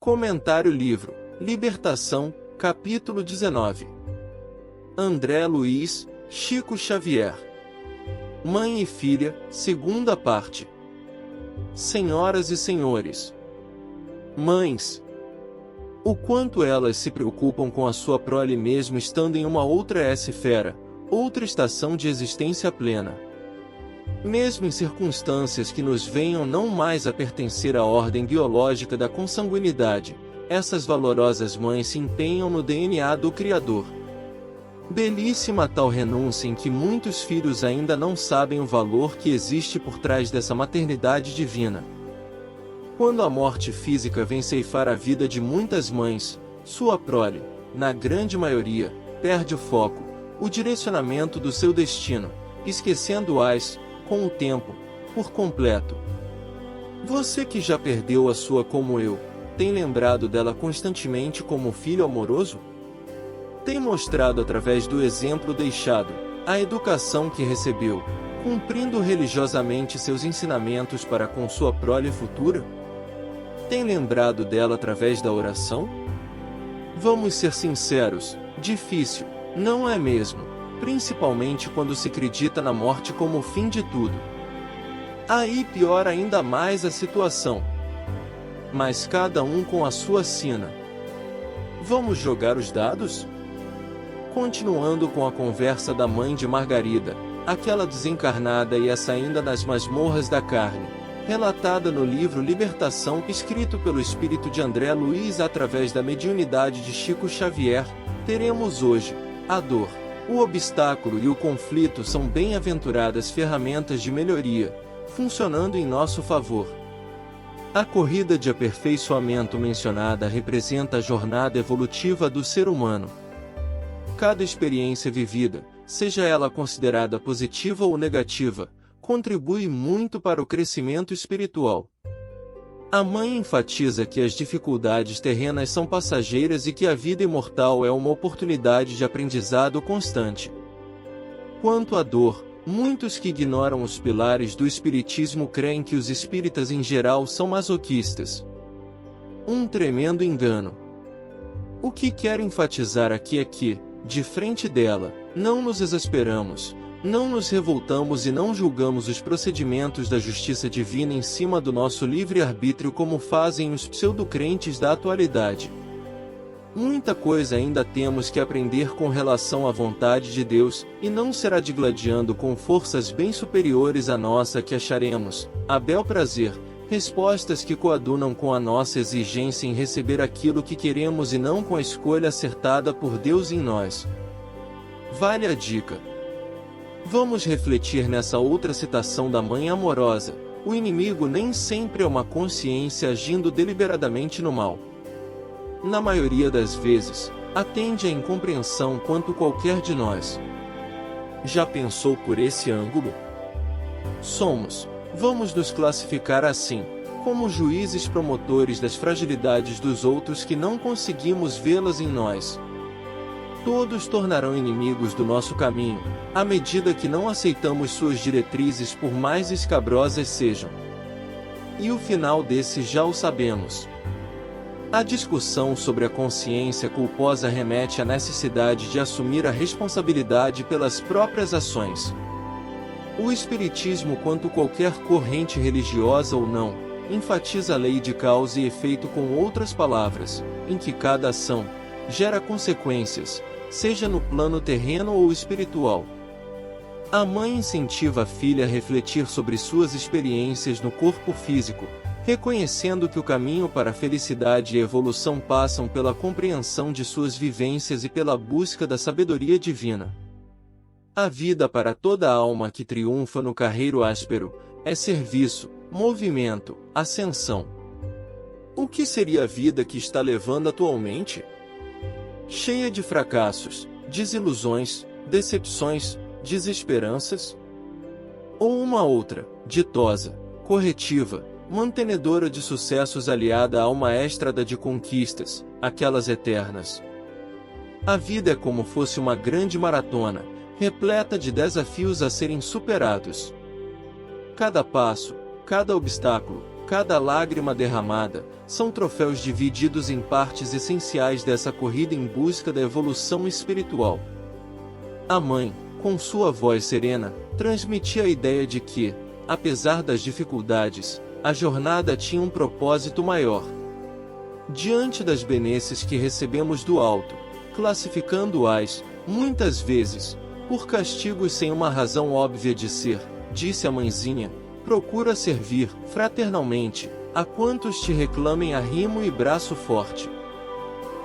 Comentário livro, Libertação, capítulo 19. André Luiz, Chico Xavier. Mãe e filha, segunda parte. Senhoras e senhores. Mães. O quanto elas se preocupam com a sua prole mesmo estando em uma outra esfera, outra estação de existência plena. Mesmo em circunstâncias que nos venham não mais a pertencer à ordem biológica da consanguinidade, essas valorosas mães se empenham no DNA do Criador. Belíssima tal renúncia em que muitos filhos ainda não sabem o valor que existe por trás dessa maternidade divina. Quando a morte física vem ceifar a vida de muitas mães, sua prole, na grande maioria, perde o foco, o direcionamento do seu destino, esquecendo-as, com o tempo, por completo. Você que já perdeu a sua como eu, tem lembrado dela constantemente como filho amoroso? Tem mostrado através do exemplo deixado, a educação que recebeu, cumprindo religiosamente seus ensinamentos para com sua prole futura? Tem lembrado dela através da oração? Vamos ser sinceros, difícil, não é mesmo? Principalmente quando se acredita na morte como o fim de tudo. Aí piora ainda mais a situação. Mas cada um com a sua sina. Vamos jogar os dados? Continuando com a conversa da mãe de Margarida, aquela desencarnada e essa ainda nas masmorras da carne, relatada no livro Libertação, escrito pelo espírito de André Luiz através da mediunidade de Chico Xavier, teremos hoje a dor. O obstáculo e o conflito são bem-aventuradas ferramentas de melhoria, funcionando em nosso favor. A corrida de aperfeiçoamento mencionada representa a jornada evolutiva do ser humano. Cada experiência vivida, seja ela considerada positiva ou negativa, contribui muito para o crescimento espiritual. A mãe enfatiza que as dificuldades terrenas são passageiras e que a vida imortal é uma oportunidade de aprendizado constante. Quanto à dor, muitos que ignoram os pilares do espiritismo creem que os espíritas em geral são masoquistas. Um tremendo engano. O que quero enfatizar aqui é que, de frente dela, não nos exasperamos, não nos revoltamos e não julgamos os procedimentos da justiça divina em cima do nosso livre-arbítrio como fazem os pseudo-crentes da atualidade. Muita coisa ainda temos que aprender com relação à vontade de Deus, e não será digladiando com forças bem superiores à nossa que acharemos, a bel prazer, respostas que coadunam com a nossa exigência em receber aquilo que queremos e não com a escolha acertada por Deus em nós. Vale a dica. Vamos refletir nessa outra citação da mãe amorosa: o inimigo nem sempre é uma consciência agindo deliberadamente no mal. Na maioria das vezes, atende à incompreensão quanto qualquer de nós. Já pensou por esse ângulo? Vamos nos classificar assim, como juízes promotores das fragilidades dos outros que não conseguimos vê-las em nós. Todos tornarão inimigos do nosso caminho, à medida que não aceitamos suas diretrizes por mais escabrosas sejam. E o final desse já o sabemos. A discussão sobre a consciência culposa remete à necessidade de assumir a responsabilidade pelas próprias ações. O Espiritismo, quanto qualquer corrente religiosa ou não, enfatiza a lei de causa e efeito com outras palavras, em que cada ação gera consequências, seja no plano terreno ou espiritual. A mãe incentiva a filha a refletir sobre suas experiências no corpo físico, reconhecendo que o caminho para a felicidade e a evolução passam pela compreensão de suas vivências e pela busca da sabedoria divina. A vida para toda alma que triunfa no carreiro áspero é serviço, movimento, ascensão. O que seria a vida que está levando atualmente? Cheia de fracassos, desilusões, decepções, desesperanças? Ou uma outra, ditosa, corretiva, mantenedora de sucessos aliada a uma estrada de conquistas, aquelas eternas? A vida é como fosse uma grande maratona, repleta de desafios a serem superados. Cada passo, cada obstáculo, cada lágrima derramada, são troféus divididos em partes essenciais dessa corrida em busca da evolução espiritual. A mãe, com sua voz serena, transmitia a ideia de que, apesar das dificuldades, a jornada tinha um propósito maior. Diante das benesses que recebemos do alto, classificando-as, muitas vezes, por castigos sem uma razão óbvia de ser, disse a mãezinha, procura servir, fraternalmente, a quantos te reclamem arrimo e braço forte.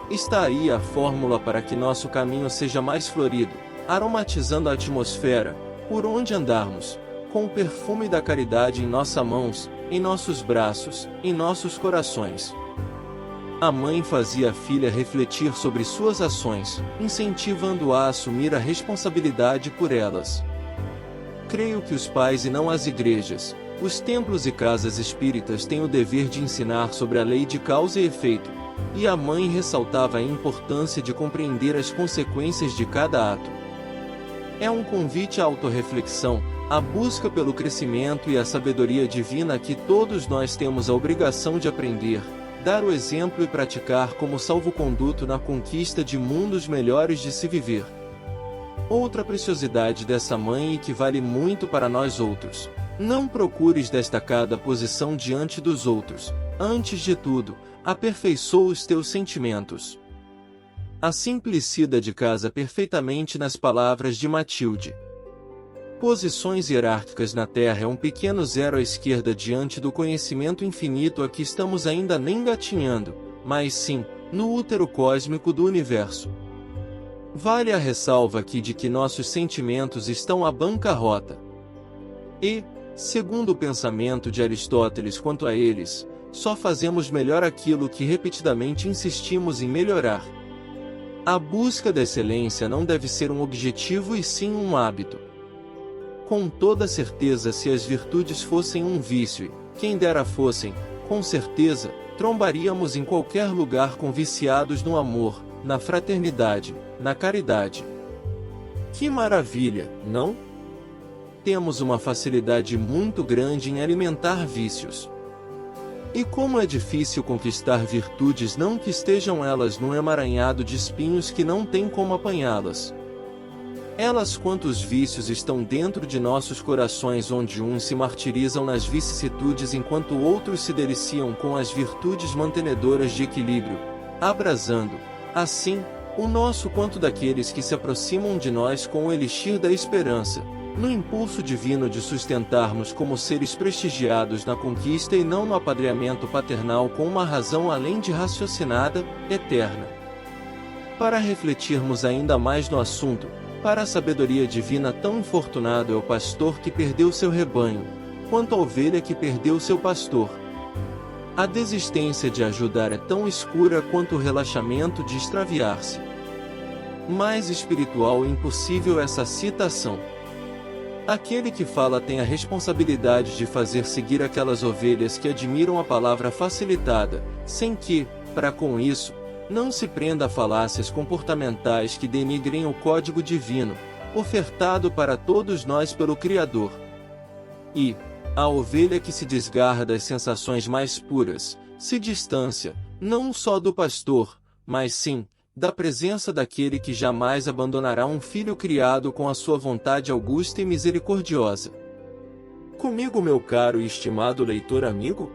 Está aí a fórmula para que nosso caminho seja mais florido, aromatizando a atmosfera, por onde andarmos, com o perfume da caridade em nossas mãos, em nossos braços, em nossos corações. A mãe fazia a filha refletir sobre suas ações, incentivando-a a assumir a responsabilidade por elas. Creio que os pais e não as igrejas, os templos e casas espíritas têm o dever de ensinar sobre a lei de causa e efeito, e a mãe ressaltava a importância de compreender as consequências de cada ato. É um convite à autorreflexão, à busca pelo crescimento e a sabedoria divina que todos nós temos a obrigação de aprender, dar o exemplo e praticar como salvo-conduto na conquista de mundos melhores de se viver. Outra preciosidade dessa mãe e que vale muito para nós outros: não procures destacada posição diante dos outros, antes de tudo, aperfeiçoa os teus sentimentos. A simplicidade casa perfeitamente nas palavras de Matilde. Posições hierárquicas na Terra é um pequeno zero à esquerda diante do conhecimento infinito a que estamos ainda nem gatinhando, mas sim, no útero cósmico do universo. Vale a ressalva aqui de que nossos sentimentos estão à bancarrota. E, segundo o pensamento de Aristóteles quanto a eles, só fazemos melhor aquilo que repetidamente insistimos em melhorar. A busca da excelência não deve ser um objetivo e sim um hábito. Com toda certeza, se as virtudes fossem um vício, e, quem dera fossem, com certeza, trombaríamos em qualquer lugar com viciados no amor, na fraternidade, na caridade. Que maravilha, não? Temos uma facilidade muito grande em alimentar vícios. E como é difícil conquistar virtudes não que estejam elas num emaranhado de espinhos que não tem como apanhá-las. Elas quantos vícios estão dentro de nossos corações onde uns se martirizam nas vicissitudes enquanto outros se deliciam com as virtudes mantenedoras de equilíbrio, abrasando, assim, o nosso quanto daqueles que se aproximam de nós com o elixir da esperança, no impulso divino de sustentarmos como seres prestigiados na conquista e não no apadreamento paternal com uma razão além de raciocinada, eterna. Para refletirmos ainda mais no assunto, para a sabedoria divina tão infortunado é o pastor que perdeu seu rebanho, quanto a ovelha que perdeu seu pastor. A desistência de ajudar é tão escura quanto o relaxamento de extraviar-se. Mais espiritual e impossível essa citação. Aquele que fala tem a responsabilidade de fazer seguir aquelas ovelhas que admiram a palavra facilitada, sem que, para com isso, não se prenda a falácias comportamentais que denigrem o código divino, ofertado para todos nós pelo Criador. E, a ovelha que se desgarra das sensações mais puras, se distancia, não só do pastor, mas sim, da presença daquele que jamais abandonará um filho criado com a sua vontade augusta e misericordiosa. Comigo, meu caro e estimado leitor amigo?